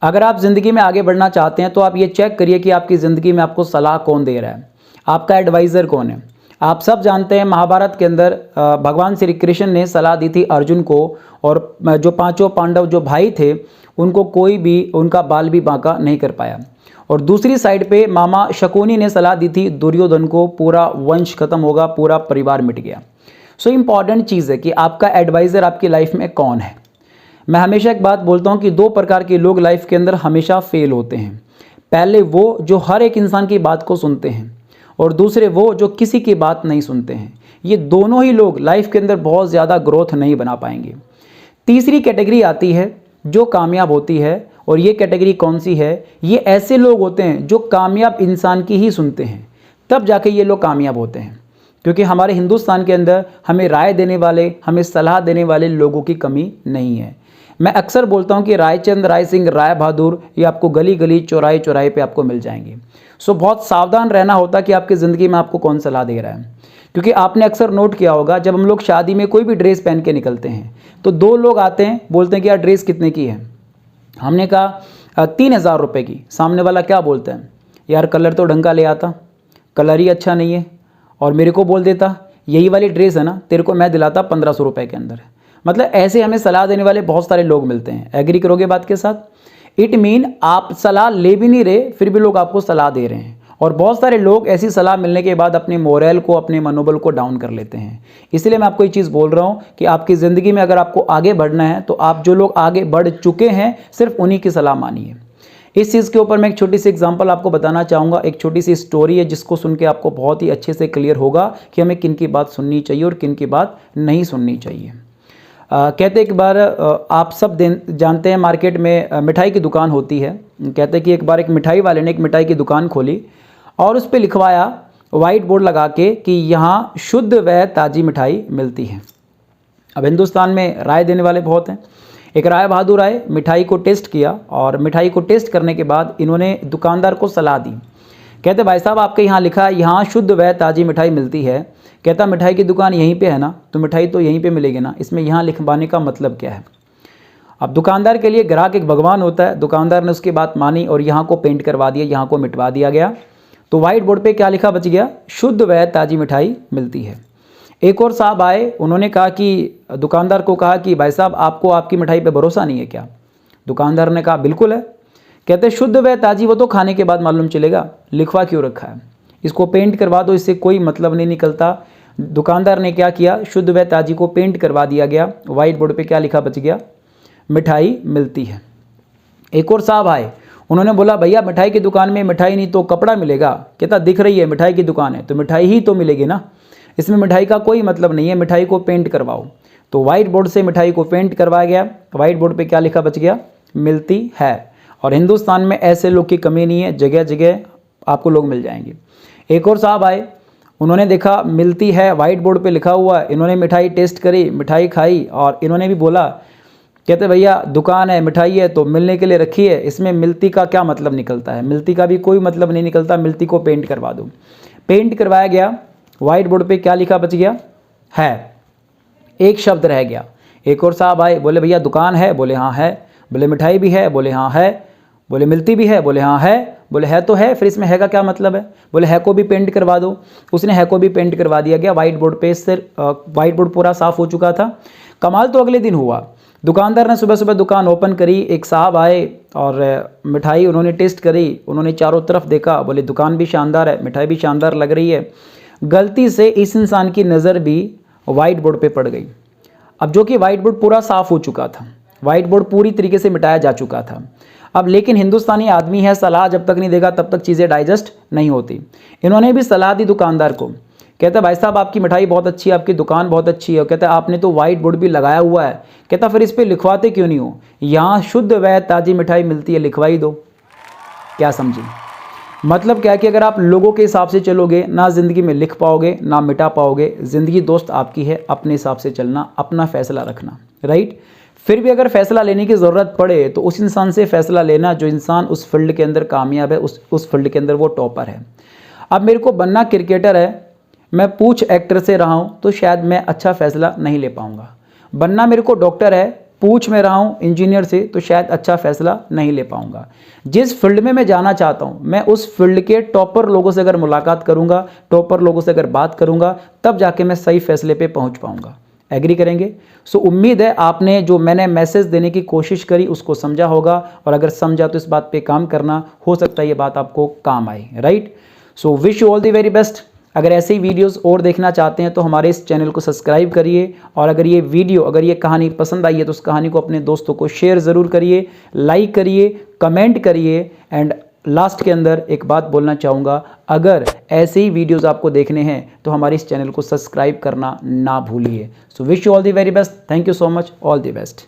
अगर आप ज़िंदगी में आगे बढ़ना चाहते हैं तो आप ये चेक करिए कि आपकी ज़िंदगी में आपको सलाह कौन दे रहा है, आपका एडवाइज़र कौन है। आप सब जानते हैं महाभारत के अंदर भगवान श्री कृष्ण ने सलाह दी थी अर्जुन को, और जो पांचों पांडव जो भाई थे उनको कोई भी उनका बाल भी बांका नहीं कर पाया। और दूसरी साइड पे मामा शकुनी ने सलाह दी थी दुर्योधन को, पूरा वंश खत्म होगा, पूरा परिवार मिट गया। सो इम्पॉर्टेंट चीज़ है कि आपका एडवाइज़र आपकी लाइफ में कौन है। मैं हमेशा एक बात बोलता हूँ कि दो प्रकार के लोग लाइफ के अंदर हमेशा फेल होते हैं। पहले वो जो हर एक इंसान की बात को सुनते हैं, और दूसरे वो जो किसी की बात नहीं सुनते हैं। ये दोनों ही लोग लाइफ के अंदर बहुत ज़्यादा ग्रोथ नहीं बना पाएंगे। तीसरी कैटेगरी आती है जो कामयाब होती है, और ये कैटेगरी कौन सी है? ये ऐसे लोग होते हैं जो कामयाब इंसान की ही सुनते हैं, तब जाके ये लोग कामयाब होते हैं। क्योंकि हमारे हिंदुस्तान के अंदर हमें राय देने वाले, हमें सलाह देने वाले लोगों की कमी नहीं है। मैं अक्सर बोलता हूँ कि रायचंद, राय सिंह, राय बहादुर ये आपको गली गली, चौराहे चौराहे पे आपको मिल जाएंगे। सो बहुत सावधान रहना होता है कि आपकी ज़िंदगी में आपको कौन सलाह दे रहा है। क्योंकि आपने अक्सर नोट किया होगा, जब हम लोग शादी में कोई भी ड्रेस पहन के निकलते हैं तो दो लोग आते हैं, बोलते हैं कि यार ड्रेस कितने की है। हमने कहा 3,000 रुपये की। सामने वाला क्या बोलता है? यार कलर तो ढंग का ले आता, कलर ही अच्छा नहीं है। और मेरे को बोल देता यही वाली ड्रेस है ना, तेरे को मैं दिलाता 1,500 रुपये के अंदर। मतलब ऐसे हमें सलाह देने वाले बहुत सारे लोग मिलते हैं। एग्री करोगे बात के साथ? इट मीन आप सलाह ले भी नहीं रहे, फिर भी लोग आपको सलाह दे रहे हैं। और बहुत सारे लोग ऐसी सलाह मिलने के बाद अपने मोरल को, अपने मनोबल को डाउन कर लेते हैं। इसलिए मैं आपको ये चीज़ बोल रहा हूँ कि आपकी ज़िंदगी में अगर आपको आगे बढ़ना है तो आप जो लोग आगे बढ़ चुके हैं सिर्फ उन्हीं की सलाह मानिए। इस चीज़ के ऊपर मैं एक छोटी सी एग्जांपल आपको बताना चाहूँगा। एक छोटी सी स्टोरी है जिसको सुन के आपको बहुत ही अच्छे से क्लियर होगा कि हमें किन की बात सुननी चाहिए और किन की बात नहीं सुननी चाहिए। कहते एक बार आप सब जानते हैं मार्केट में मिठाई की दुकान होती है। कहते कि एक बार एक मिठाई वाले ने एक मिठाई की दुकान खोली और उस पर लिखवाया वाइट बोर्ड लगा के कि यहाँ शुद्ध व ताज़ी मिठाई मिलती है। अब हिंदुस्तान में राय देने वाले बहुत हैं। एक राय बहादुर आए, मिठाई को टेस्ट किया, और मिठाई को टेस्ट करने के बाद इन्होंने दुकानदार को सलाह दी। कहते भाई साहब आपके यहाँ लिखा है यहाँ शुद्ध व ताज़ी मिठाई मिलती है। कहता मिठाई की दुकान यहीं पे है ना, तो मिठाई तो यहीं पे मिलेगी ना, इसमें यहाँ लिखवाने का मतलब क्या है? अब दुकानदार के लिए ग्राहक एक भगवान होता है। दुकानदार ने उसकी बात मानी और यहाँ को पेंट करवा दिया, यहाँ को मिटवा दिया गया। तो वाइट बोर्ड पे क्या लिखा बच गया? शुद्ध व ताज़ी मिठाई मिलती है। एक और साहब आए, उन्होंने कहा कि दुकानदार को कहा कि भाई साहब आपको आपकी मिठाई पे भरोसा नहीं है क्या? दुकानदार ने कहा बिल्कुल है। कहते शुद्ध व ताज़ी वो तो खाने के बाद मालूम चलेगा, लिखवा क्यों रखा है? इसको पेंट करवा दो, इससे कोई मतलब नहीं निकलता। दुकानदार ने क्या किया? शुद्ध व ताज़ी को पेंट करवा दिया गया। वाइट बोर्ड पे क्या लिखा बच गया? मिठाई मिलती है। एक और साहब आए, उन्होंने बोला भैया मिठाई की दुकान में मिठाई नहीं तो कपड़ा मिलेगा। कहता दिख रही है मिठाई की दुकान है तो मिठाई ही तो मिलेगी ना, इसमें मिठाई का कोई मतलब नहीं है, मिठाई को पेंट करवाओ। तो वाइट बोर्ड से मिठाई को पेंट करवाया गया। वाइट बोर्ड पे क्या लिखा बच गया? मिलती है। और हिंदुस्तान में ऐसे लोग की कमी नहीं है, जगह जगह आपको लोग मिल जाएंगे। एक और साहब आए, उन्होंने देखा मिलती है वाइट बोर्ड पे लिखा हुआ है। इन्होंने मिठाई टेस्ट करी, मिठाई खाई, और इन्होंने भी बोला, कहते भैया दुकान है, मिठाई है तो मिलने के लिए रखी है, इसमें मिलती का क्या मतलब निकलता है? मिलती का भी कोई मतलब नहीं निकलता, मिलती को पेंट करवा दो। पेंट करवाया गया। वाइट बोर्ड पे क्या लिखा बच गया? है। एक शब्द रह गया। एक और साहब आए, बोले भैया दुकान है? बोले हाँ है। बोले मिठाई भी है? बोले हाँ है। बोले मिलती भी है? बोले हाँ है। बोले है तो है, फिर इसमें है का क्या मतलब है? बोले है को भी पेंट करवा दो। उसने है को भी पेंट करवा दिया गया। वाइट बोर्ड पे से वाइट बोर्ड पूरा साफ हो चुका था। कमाल तो अगले दिन हुआ। दुकानदार ने सुबह सुबह दुकान ओपन करी। एक साहब आए और मिठाई उन्होंने टेस्ट करी। उन्होंने चारों तरफ देखा, बोले दुकान भी शानदार है, मिठाई भी शानदार लग रही है। गलती से इस इंसान की नज़र भी वाइट बोर्ड पे पड़ गई। अब जो कि वाइट बोर्ड पूरा साफ हो चुका था, वाइट बोर्ड पूरी तरीके से मिटाया जा चुका था। अब लेकिन हिंदुस्तानी आदमी है, सलाह जब तक नहीं देगा तब तक चीज़ें डाइजेस्ट नहीं होती। इन्होंने भी सलाह दी दुकानदार को। कहता भाई साहब आपकी मिठाई बहुत अच्छी है, आपकी दुकान बहुत अच्छी है। कहता आपने तो वाइट बोर्ड भी लगाया हुआ है। कहता फिर इस पर लिखवाते क्यों नहीं हो? यहाँ शुद्ध व ताज़ी मिठाई मिलती है, लिखवाई दो। क्या समझे? मतलब क्या कि अगर आप लोगों के हिसाब से चलोगे ना ज़िंदगी में लिख पाओगे ना मिटा पाओगे। ज़िंदगी दोस्त आपकी है, अपने हिसाब से चलना, अपना फैसला रखना, राइट। फिर भी अगर फैसला लेने की ज़रूरत पड़े तो उस इंसान से फैसला लेना जो इंसान उस फील्ड के अंदर कामयाब है, उस फील्ड के अंदर वो टॉपर है। अब मेरे को बनना क्रिकेटर है, मैं पूछ एक्टर से रहा हूँ तो शायद मैं अच्छा फैसला नहीं ले पाऊँगा। बनना मेरे को डॉक्टर है, पूछ में रहा हूँ इंजीनियर से तो शायद अच्छा फैसला नहीं ले पाऊंगा। जिस फील्ड में मैं जाना चाहता हूँ मैं उस फील्ड के टॉपर लोगों से अगर मुलाकात करूंगा, टॉपर लोगों से अगर बात करूंगा, तब जाके मैं सही फैसले पे पहुंच पाऊंगा। एग्री करेंगे? सो उम्मीद है आपने जो मैंने मैसेज देने की कोशिश करी उसको समझा होगा, और अगर समझा तो इस बात पे काम करना, हो सकता है ये बात आपको काम आए। Right? So wish you all the very best. अगर ऐसे ही वीडियोस और देखना चाहते हैं तो हमारे इस चैनल को सब्सक्राइब करिए, और अगर ये वीडियो, अगर ये कहानी पसंद आई है तो उस कहानी को अपने दोस्तों को शेयर ज़रूर करिए, लाइक करिए, कमेंट करिए। एंड लास्ट के अंदर एक बात बोलना चाहूँगा, अगर ऐसे ही वीडियोस आपको देखने हैं तो हमारे इस चैनल को सब्सक्राइब करना ना भूलिए। So wish you all the very best. Thank you so much. All the best.